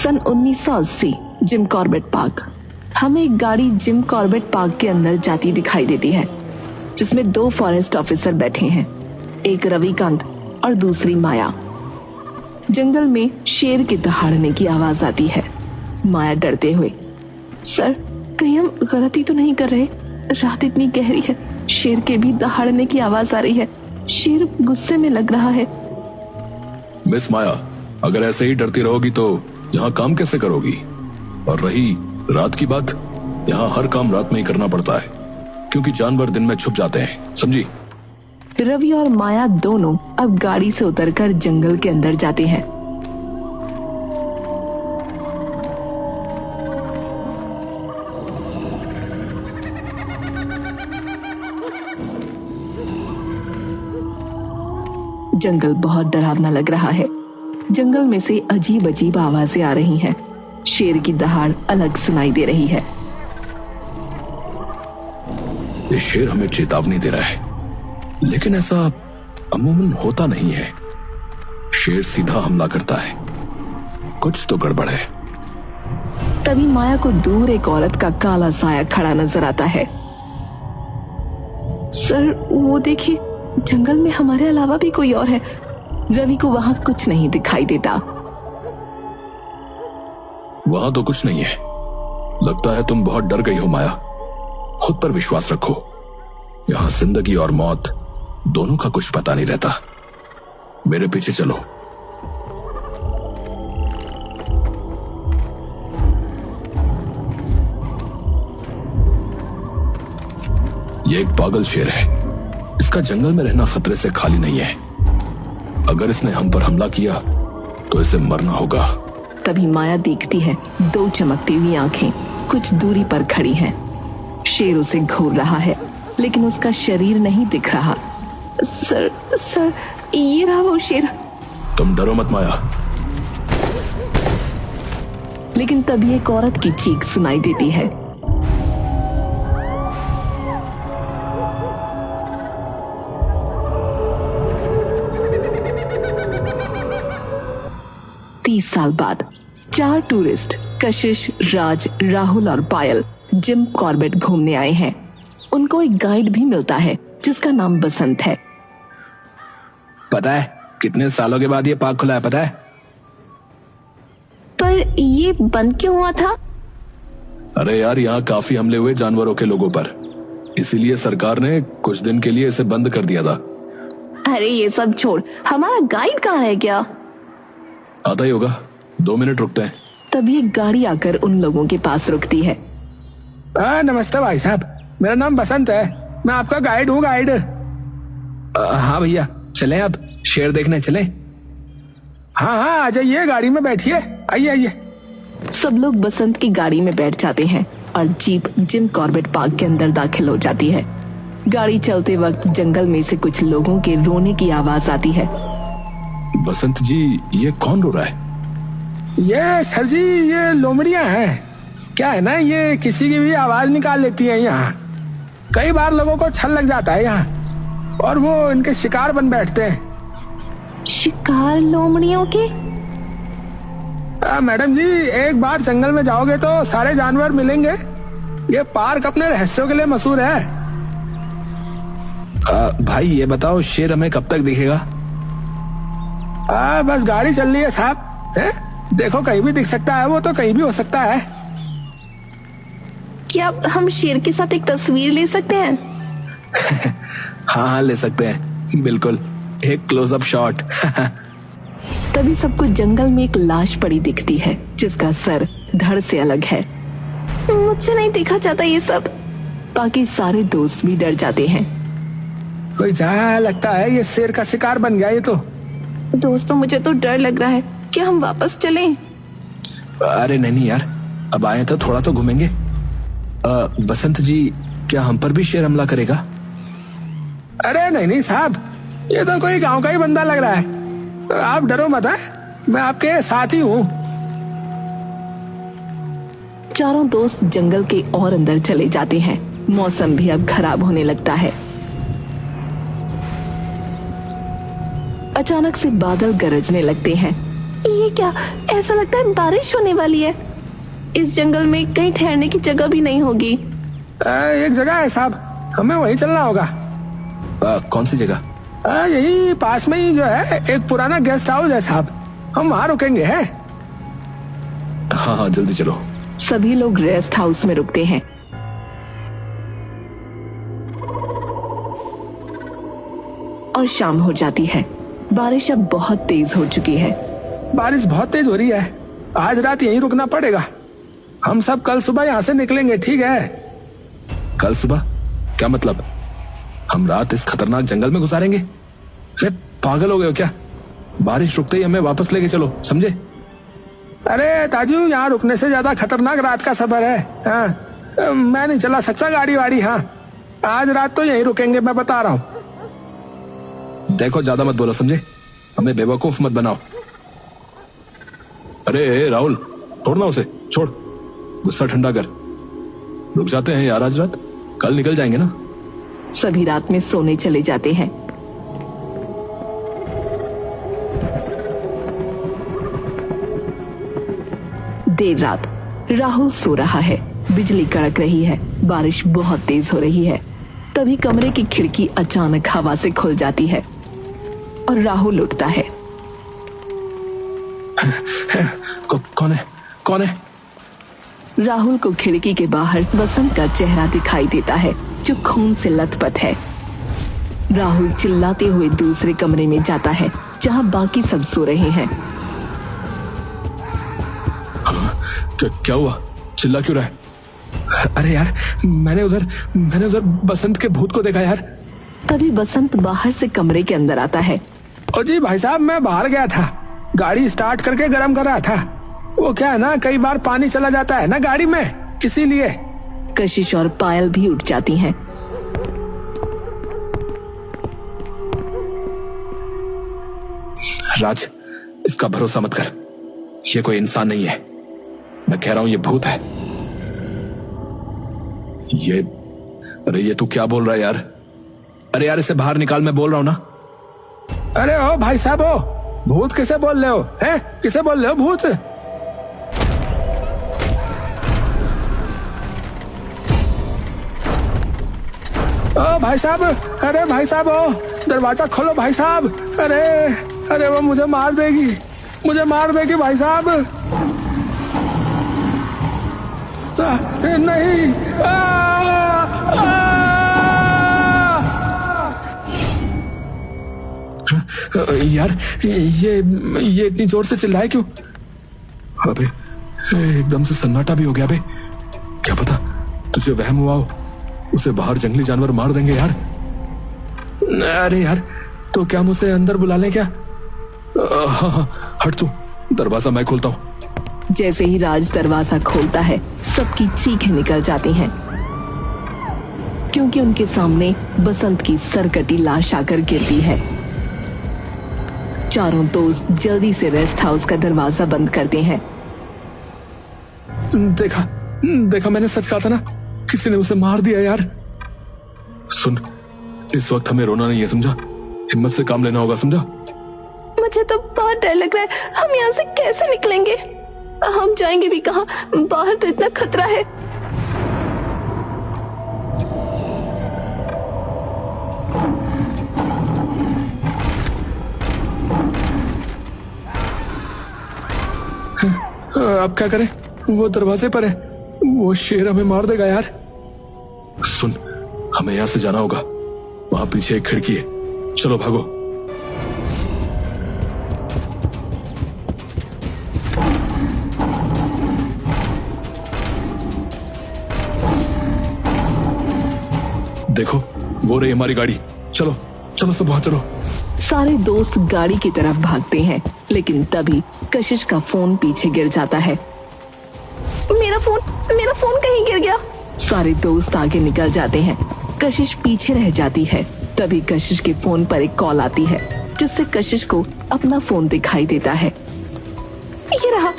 सन 1980, Jim Corbett park. हमें एक गाड़ी जिम कॉर्बेट पार्क के अंदर जाती दिखाई देती है, जिसमें 2 फॉरेस्ट ऑफिसर बैठे हैं, एक रविकांत और दूसरी माया। जंगल में शेर के दहाड़ने की आवाज आती है। माया डरते हुए, सर कहीं हम गलती तो नहीं कर रहे? रात इतनी गहरी है, शेर के भी दहाड़ने की आवाज आ रही है। शेर गुस्से में लग रहा है। मिस माया, अगर ऐसे ही डरती रहोगी तो यहाँ काम कैसे करोगी? और रही रात की बात, यहाँ हर काम रात में ही करना पड़ता है, क्योंकि जानवर दिन में छुप जाते हैं, समझी? रवि और माया दोनों अब गाड़ी से उतरकर जंगल के अंदर जाते हैं। जंगल बहुत डरावना लग रहा है। जंगल में से अजीब अजीब आवाजें आ रही हैं। शेर की दहाड़ अलग सुनाई दे रही है। ये शेर हमें चेतावनी दे रहा है, लेकिन ऐसा अमूमन होता नहीं है। शेर सीधा हमला करता है, कुछ तो गड़बड़ है। तभी माया को दूर एक औरत का काला साया खड़ा नजर आता है। सर वो देखिए, जंगल में हमारे अलावा भी कोई और है। रवि को वहां कुछ नहीं दिखाई देता। वहां तो कुछ नहीं है। लगता है तुम बहुत डर गई हो माया। खुद पर विश्वास रखो। यहां जिंदगी और मौत दोनों का कुछ पता नहीं रहता। मेरे पीछे चलो। ये एक पागल शेर है। इसका जंगल में रहना खतरे से खाली नहीं है। अगर इसने हम पर हमला किया तो इसे मरना होगा। तभी माया देखती है 2 चमकती हुई आंखें कुछ दूरी पर खड़ी हैं। शेर उसे घूर रहा है, लेकिन उसका शरीर नहीं दिख रहा। सर ये रहा वो शेर। तुम डरो मत माया। लेकिन तभी एक औरत की चीख सुनाई देती है। साल बाद 4 टूरिस्ट कशिश, राज, राहुल और पायल जिम कॉर्बेट घूमने आए हैं। उनको एक गाइड भी मिलता है जिसका नाम बसंत है। पता है कितने सालों के बाद ये पार्क खुला है, पता है? पर ये बंद क्यों हुआ था? अरे यार, यहाँ काफी हमले हुए जानवरों के लोगों पर, इसीलिए सरकार ने कुछ दिन के लिए इसे बंद कर दिया था। अरे ये सब छोड़, हमारा गाइड कहाँ है? क्या आता ही होगा, 2 मिनट रुकते हैं। तभी एक गाड़ी आकर उन लोगों के पास रुकती है। नमस्ते भाई साहब, मेरा नाम बसंत है, मैं आपका गाइड हूँ। गाइड? हाँ भैया, चलें अब शेर देखने चलें? हाँ आ जाइए, गाड़ी में बैठिए, आइए। सब लोग बसंत की गाड़ी में बैठ जाते हैं और जीप जिम कॉर्बेट पार्क के अंदर दाखिल हो जाती है। गाड़ी चलते वक्त जंगल में से कुछ लोगों के रोने की आवाज आती है। बसंत जी, ये कौन रो रहा है? ये सर जी, ये लोमड़ियां हैं। क्या है ना, ये किसी की भी आवाज निकाल लेती है। यहाँ कई बार लोगों को छल लग जाता है यहाँ, और वो इनके शिकार बन बैठते हैं। शिकार लोमड़ियों के? मैडम जी, एक बार जंगल में जाओगे तो सारे जानवर मिलेंगे। ये पार्क अपने रहस्यों के लिए मशहूर है। भाई ये बताओ, शेर हमें कब तक दिखेगा? बस गाड़ी चल रही है साहब, देखो कहीं भी दिख सकता है, वो तो कहीं भी हो सकता है। क्या हम शेर के साथ एक तस्वीर ले सकते हैं? हाँ ले सकते हैं, बिल्कुल, एक क्लोजअप शॉट। तभी सबको जंगल में एक लाश पड़ी दिखती है जिसका सर धड़ से अलग है। मुझसे नहीं देखा जाता ये सब। बाकी सारे दोस्त भी डर जाते हैं। कोई जहाँ लगता है ये शेर का शिकार बन गया। ये तो दोस्तों, मुझे तो डर लग रहा है। क्या हम वापस चलें? अरे नहीं यार, अब आए तो थोड़ा तो घूमेंगे। बसंत जी, क्या हम पर भी शेर हमला करेगा? अरे नहीं साहब, ये तो कोई गांव का ही बंदा लग रहा है। आप डरो मत, मैं आपके साथ ही हूँ। चारों दोस्त जंगल के और अंदर चले जाते हैं। मौसम भी अब खराब होने लगता है। अचानक से बादल गरजने लगते हैं। ये क्या, ऐसा लगता है बारिश होने वाली है। इस जंगल में कहीं ठहरने की जगह भी नहीं होगी। एक जगह है साहब, हमें वहीं चलना होगा। कौन सी जगह? यही पास में ही जो है एक पुराना गेस्ट हाउस है साहब, हम वहाँ रुकेंगे हैं। हाँ हाँ जल्दी चलो। सभी लोग रेस्ट हाउस में रुकते हैं। और शाम हो जाती है। बारिश अब बहुत तेज हो चुकी है। बारिश बहुत तेज हो रही है, आज रात यहीं रुकना पड़ेगा। हम सब कल सुबह यहाँ से निकलेंगे, ठीक है? कल सुबह? क्या मतलब? हम रात इस खतरनाक जंगल में गुजारेंगे? फिर पागल हो गए हो क्या? बारिश रुकते ही हमें वापस लेके चलो, समझे? अरे ताजू, यहाँ रुकने से ज्यादा खतरनाक रात का सफर है। हाँ, मैं नहीं चला सकता गाड़ी वाड़ी। हाँ, आज रात तो यहीं रुकेंगे, मैं बता रहा हूँ। देखो ज्यादा मत बोलो, समझे? हमें बेवकूफ मत बनाओ। अरे राहुल, छोड़ना उसे, छोड़, गुस्सा ठंडा कर। रुक जाते हैं यार आज रात, कल निकल जाएंगे ना। सभी रात में सोने चले जाते हैं। देर रात राहुल सो रहा है। बिजली कड़क रही है, बारिश बहुत तेज हो रही है। तभी कमरे की खिड़की अचानक हवा से खुल जाती है और राहुल उठता है। कौन है? कौन है? राहुल को खिड़की के बाहर बसंत का चेहरा दिखाई देता है, जो खून से लथपथ है। राहुल चिल्लाते हुए दूसरे कमरे में जाता है, जहां बाकी सब सो रहे हैं। क्या हुआ? चिल्ला क्यों रहा है? अरे यार, मैंने उधर बसंत के भूत को देखा यार। तभी बसंत बाहर से कमरे के अंदर आता है। ओ जी भाई साहब, मैं बाहर गया था, गाड़ी स्टार्ट करके गर्म कर रहा था। वो क्या है ना, कई बार पानी चला जाता है ना गाड़ी में, इसीलिए। कशिश और पायल भी उठ जाती हैं। राज, इसका भरोसा मत कर, ये कोई इंसान नहीं है। मैं कह रहा हूं ये भूत है। अरे ये तू क्या बोल रहा है यार? अरे यार इसे बाहर निकाल, मैं बोल रहा हूं ना। अरे ओ भाई साहब, ओ भूत किसे बोल रहे हो? हैं, किसे बोल रहे हो भूत? ओ भाई साहब, अरे भाई साहब, ओ दरवाजा खोलो भाई साहब। अरे वो मुझे मार देगी, भाई साहब। नहीं, यार ये इतनी जोर से चिल्लाए क्यों? अबे एकदम से सन्नाटा भी हो गया। बे क्या पता तुझे वहम हुआ हो, उसे बाहर जंगली जानवर मार देंगे यार। अरे यार, तो क्या हम उसे अंदर बुला लें क्या? हाँ, हट तू, दरवाजा मैं खोलता हूँ। जैसे ही राज दरवाजा खोलता है, सबकी चीखें निकल जाती हैं, क्योंकि उनके सामने बसंत की सरकटी लाश आकर गिरती है। चारों दोस्त जल्दी से रेस्ट हाउस का दरवाजा बंद करते हैं। देखा, मैंने सच कहा था ना, किसी ने उसे मार दिया यार। सुन, इस वक्त हमें रोना नहीं है, समझा? हिम्मत से काम लेना होगा, समझा? मुझे तो बहुत डर लग रहा है। हम यहाँ से कैसे निकलेंगे? हम जाएंगे भी कहाँ? बाहर तो इतना खतरा है। अब क्या करें? वो दरवाजे पर है, वो शेर हमें मार देगा यार। सुन, हमें यहाँ से जाना होगा, वहां पीछे एक खिड़की है, चलो भागो। देखो वो रही हमारी गाड़ी, चलो चलो सब वहां चलो। सारे दोस्त गाड़ी की तरफ भागते हैं, लेकिन तभी कशिश का फोन पीछे गिर जाता है। मेरा फोन कहीं गिर गया। सारे दोस्त आगे निकल जाते हैं, कशिश पीछे रह जाती है। तभी कशिश के फोन पर एक कॉल आती है, जिससे कशिश को अपना फोन दिखाई देता है। ये रहा,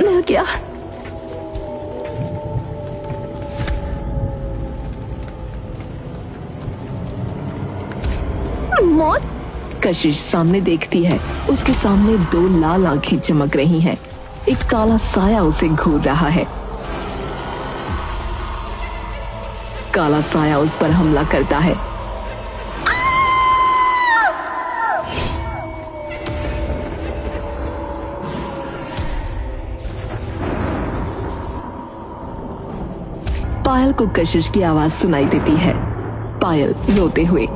मिल गया। मौत? कशिश सामने देखती है। उसके सामने दो लाल आंखें चमक रही हैं। एक काला साया उसे घूर रहा है। काला साया उस पर हमला करता है। पायल को कशिश की आवाज सुनाई देती है। पायल रोते हुए,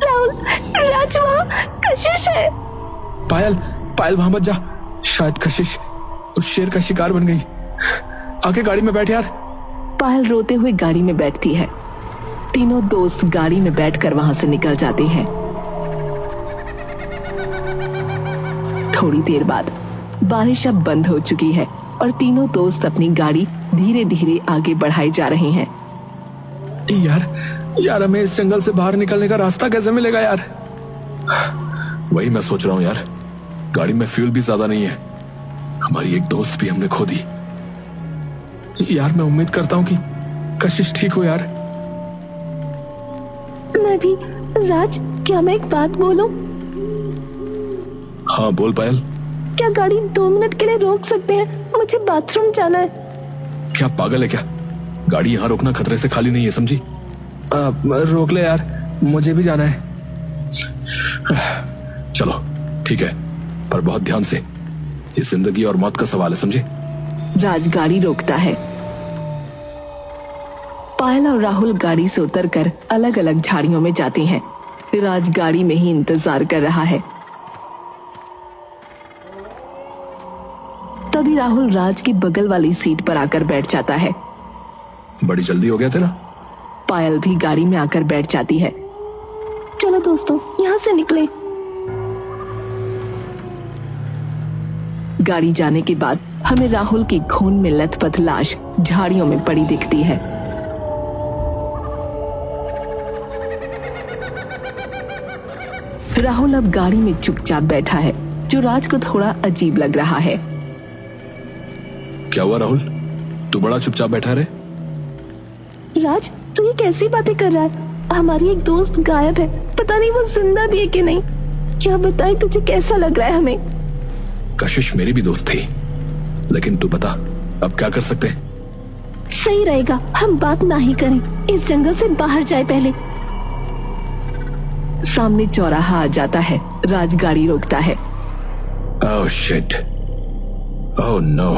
राहुल, राज, वहाँ कशिश है। पायल, पायल वहां मत जा, शायद कशिश उस शेर का शिकार बन गई। आके गाड़ी में बैठ यार। पायल रोते हुए गाड़ी में बैठती है। तीनों दोस्त गाड़ी में बैठकर वहां से निकल जाते हैं। थोड़ी देर बाद बारिश अब बंद हो चुकी है और तीनों दोस्त अपनी गाड़ी धीरे धीरे आगे बढ़ाए जा रहे हैं। यार हमें इस जंगल से बाहर निकलने का रास्ता कैसे मिलेगा यार? वही मैं सोच रहा हूँ यार, गाड़ी में फ्यूल भी ज्यादा नहीं है। हमारी एक दोस्त भी हमने खो दी। यार मैं उम्मीद करता हूँ कि कशिश ठीक हो यार। मैं भी। राज, क्या मैं एक बात बोलूं? हाँ बोल पायल। क्या गाड़ी 2 मिनट के लिए रोक सकते हैं? मुझे बाथरूम जाना है। क्या पागल है क्या? गाड़ी यहाँ रोकना खतरे से खाली नहीं है, समझी? रोक ले यार, मुझे भी जाना है। चलो ठीक है, पर बहुत ध्यान से। ये जिंदगी और मौत का सवाल है, समझे? राज गाड़ी रोकता है। पायल और राहुल गाड़ी से उतरकर अलग अलग झाड़ियों में जाते हैं। राज गाड़ी में ही इंतजार कर रहा है। तभी राहुल राज की बगल वाली सीट पर आकर बैठ जाता है। बड़ी जल्दी हो गया तेरा। पायल भी गाड़ी में आकर बैठ जाती है। चलो दोस्तों, यहाँ से निकलें। गाड़ी जाने के बाद हमें राहुल की खून में लथपथ लाश झाड़ियों में पड़ी दिखती है। राहुल अब गाड़ी में चुपचाप बैठा है, जो राज को थोड़ा अजीब लग रहा है। क्या हुआ राहुल, तू बड़ा चुपचाप बैठा रहे? राज, तू ये कैसी बातें कर रहा है? हमारी एक दोस्त गायब है, पता नहीं वो जिंदा भी है कि नहीं। क्या बताएं, तुझे कैसा लग रहा है हमें? कशिश मेरी भी दोस्त थी, लेकिन तू बता अब क्या कर सकते हैं? सही रहेगा हम बात ना ही करें, इस जंगल से बाहर जाए पहले। सामने चौराहा आ जाता है। राज गाड़ी रोकता है। ओह शिट, ओह नो,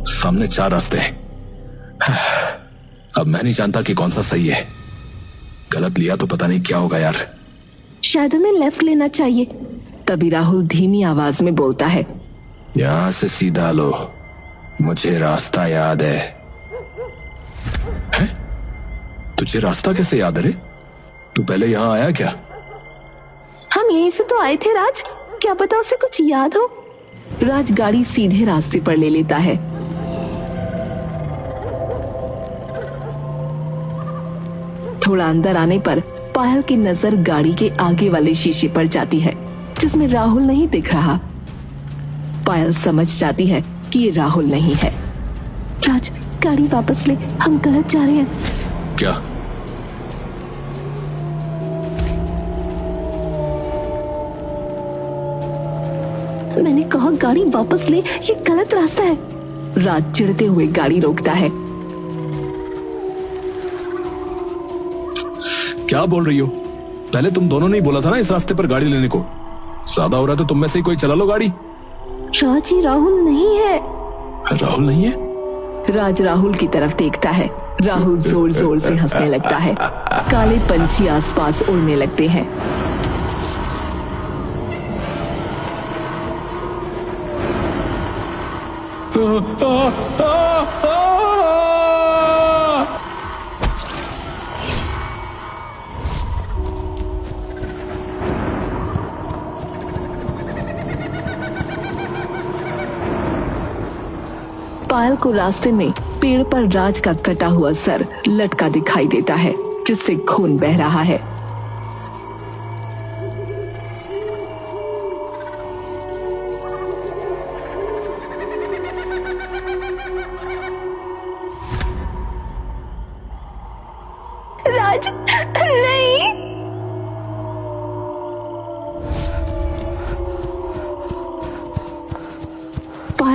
सामने 4 रास्ते हैं। अब मैं नहीं जानता कि कौन सा सही है। गलत लिया तो पता नहीं क्या होगा यार। शायद हमें लेफ्ट लेना चाहिए। तभी राहुल धीमी आवाज में बोलता है, यहां से सीधा लो, मुझे रास्ता याद है। हैं? तुझे रास्ता कैसे याद है रे? तू पहले यहां आया क्या? हम यहीं से तो आए थे राज, क्या पता उसे कुछ याद हो। राज गाड़ी सीधे रास्ते पर ले लेता है। थोड़ा अंदर आने पर पायल की नजर गाड़ी के आगे वाले शीशे पर जाती है, जिसमें राहुल नहीं दिख रहा। पायल समझ जाती है कि ये राहुल नहीं है। राज, गाड़ी वापस ले, हम गलत जा रहे हैं। क्या? मैंने कहा गाड़ी वापस ले, ये गलत रास्ता है। राज चिढ़ते हुए गाड़ी रोकता है। क्या बोल रही हो? पहले तुम दोनों ने ही बोला था ना इस रास्ते पर गाड़ी लेने को। ज्यादा हो रहा है तो तुम में से ही कोई चला लो गाड़ी। राज, ये राहुल नहीं है। राहुल नहीं है? राज राहुल की तरफ देखता है। राहुल जोर जोर से हंसने लगता है। काले पंछी आसपास उड़ने लगते हैं। पायल को रास्ते में पेड़ पर राज का कटा हुआ सर लटका दिखाई देता है, जिससे खून बह रहा है। राज, नहीं।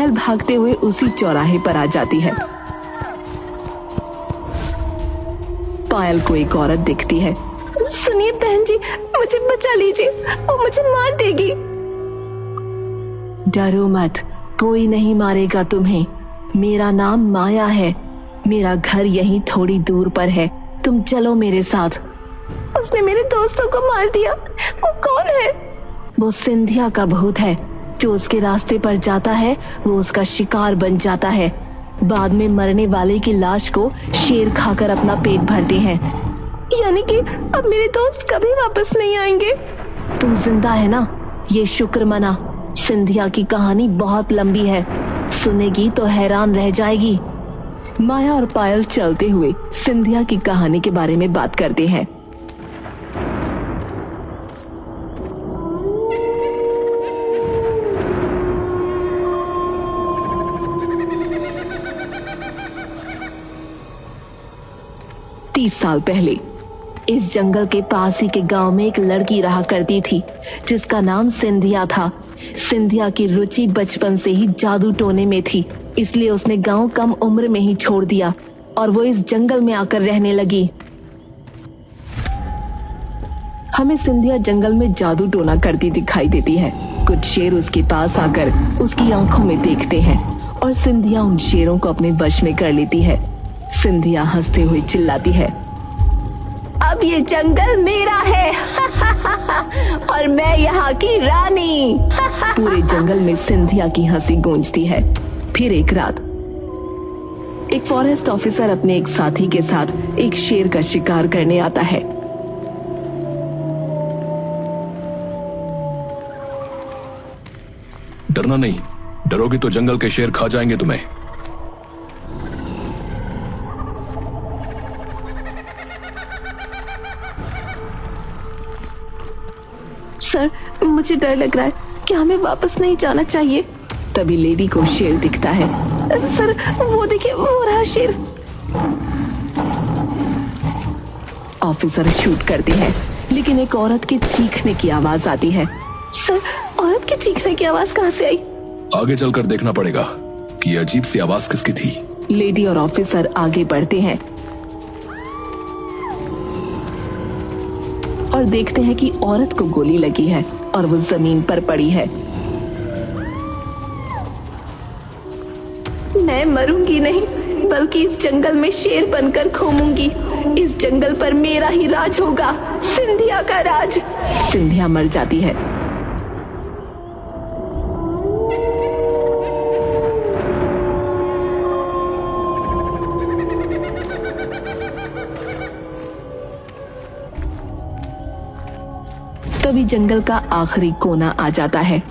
पायल भागते हुए उसी चौराहे पर आ जाती है। पायल को एक औरत दिखती है। सुनिए बहन जी, मुझे बचा लीजिए, वो मुझे मार देगी। डरो मत, कोई नहीं मारेगा तुम्हें। मेरा नाम माया है, मेरा घर यहीं थोड़ी दूर पर है, तुम चलो मेरे साथ। उसने मेरे दोस्तों को मार दिया। वो कौन है? वो सिंधिया का भूत है। जो उसके रास्ते पर जाता है वो उसका शिकार बन जाता है। बाद में मरने वाले की लाश को शेर खाकर अपना पेट भरते हैं। यानी कि अब मेरे दोस्त कभी वापस नहीं आएंगे। तू जिंदा है ना, ये शुक्र मना। सिंधिया की कहानी बहुत लंबी है, सुनेगी तो हैरान रह जाएगी। माया और पायल चलते हुए सिंधिया की कहानी के बारे में बात करते हैं। तीस साल पहले इस जंगल के पास ही के गांव में एक लड़की रहा करती थी जिसका नाम सिंधिया था। सिंधिया की रुचि बचपन से ही जादू टोने में थी, इसलिए उसने गांव कम उम्र में ही छोड़ दिया और वो इस जंगल में आकर रहने लगी। हमें सिंधिया जंगल में जादू टोना करती दिखाई देती है। कुछ शेर उसके पास आकर उसकी आंखों में देखते हैं और सिंधिया उन शेरों को अपने वश में कर लेती है। सिंधिया हंसते हुए चिल्लाती है, अब ये जंगल मेरा है और मैं यहाँ की रानी। पूरे जंगल में सिंधिया की हंसी गूंजती है। फिर एक रात एक फॉरेस्ट ऑफिसर अपने एक साथी के साथ एक शेर का शिकार करने आता है। डरना नहीं, डरोगी तो जंगल के शेर खा जाएंगे तुम्हें। सर, मुझे डर लग रहा है, क्या हमें वापस नहीं जाना चाहिए? तभी लेडी को शेर दिखता है। सर वो देखिए, वो रहा शेर। ऑफिसर शूट करते हैं, लेकिन एक औरत के चीखने की आवाज आती है। सर, औरत के चीखने की आवाज कहाँ से आई? आगे चलकर देखना पड़ेगा कि ये अजीब सी आवाज किसकी थी। लेडी और ऑफिसर आगे बढ़ते हैं और देखते हैं कि औरत को गोली लगी है और वो जमीन पर पड़ी है। मैं मरूंगी नहीं, बल्कि इस जंगल में शेर बनकर घूमूंगी। इस जंगल पर मेरा ही राज होगा, सिंधिया का राज। सिंधिया मर जाती है। तभी जंगल का आखिरी कोना आ जाता है।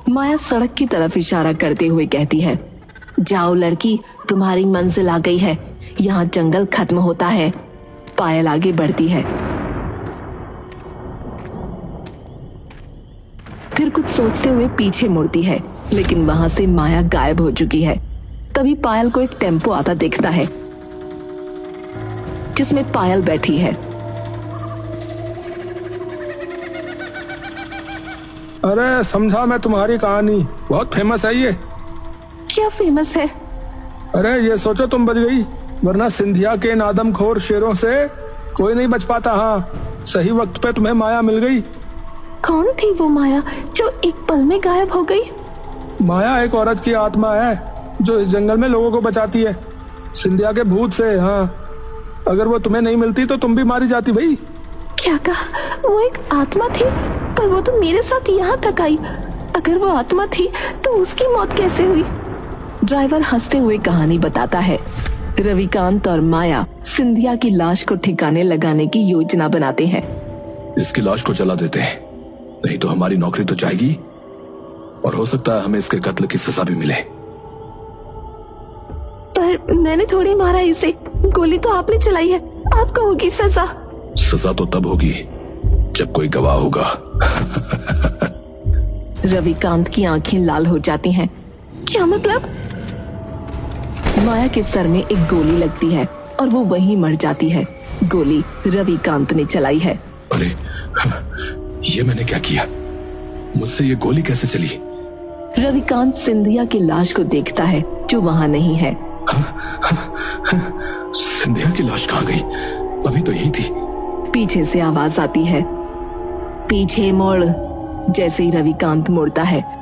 माया सड़क की तरफ इशारा करते हुए कहती है, जाओ लड़की, तुम्हारी मंजिल आ गई है, यहाँ जंगल खत्म होता है। पायल आगे बढ़ती है। फिर कुछ सोचते हुए पीछे मुड़ती है, लेकिन वहां से माया गायब हो चुकी है। तभी पायल को एक टेम्पो आता दिखता है जिसमें पायल बैठी है। अरे समझा मैं तुम्हारी कहानी, बहुत फेमस है ये। क्या फेमस है? अरे ये सोचो तुम बच गई, वरना सिंधिया के इन आदमखोर शेरों से कोई नहीं बच पाता। हाँ, सही वक्त पे तुम्हें माया मिल गई। कौन थी वो माया जो एक पल में गायब हो गई? माया एक औरत की आत्मा है जो इस जंगल में लोगों को बचाती है सिंधिया के भूत से। हाँ, अगर वो तुम्हें नहीं मिलती तो तुम भी मारी जाती भाई। क्या कहा? वो एक आत्मा थी, पर वो तो मेरे साथ यहाँ तक आई। अगर वो आत्मा थी तो उसकी मौत कैसे हुई? ड्राइवर हंसते हुए कहानी बताता है। रविकांत और माया सिंधिया की लाश को ठिकाने लगाने की योजना बनाते हैं। इसकी लाश को जला देते हैं, नहीं तो हमारी नौकरी तो जाएगी और हो सकता है हमें इसके कत्ल की सजा भी मिले। पर मैंने थोड़ी मारा इसे, गोली तो आपने चलाई है, आपको होगी सजा। सजा तो तब होगी जब कोई गवाह होगा। रविकांत की आंखें लाल हो जाती हैं। क्या मतलब? माया के सर में एक गोली लगती है और वो वहीं मर जाती है। गोली रविकांत ने चलाई है। अरे, ये मैंने क्या किया? मुझसे ये गोली कैसे चली? रविकांत सिंधिया की लाश को देखता है जो वहां नहीं है। सिंधिया की लाश कहाँ गई? अभी तो यही थी। पीछे से आवाज आती है, पीछे मुड़। जैसे ही रविकांत मुड़ता है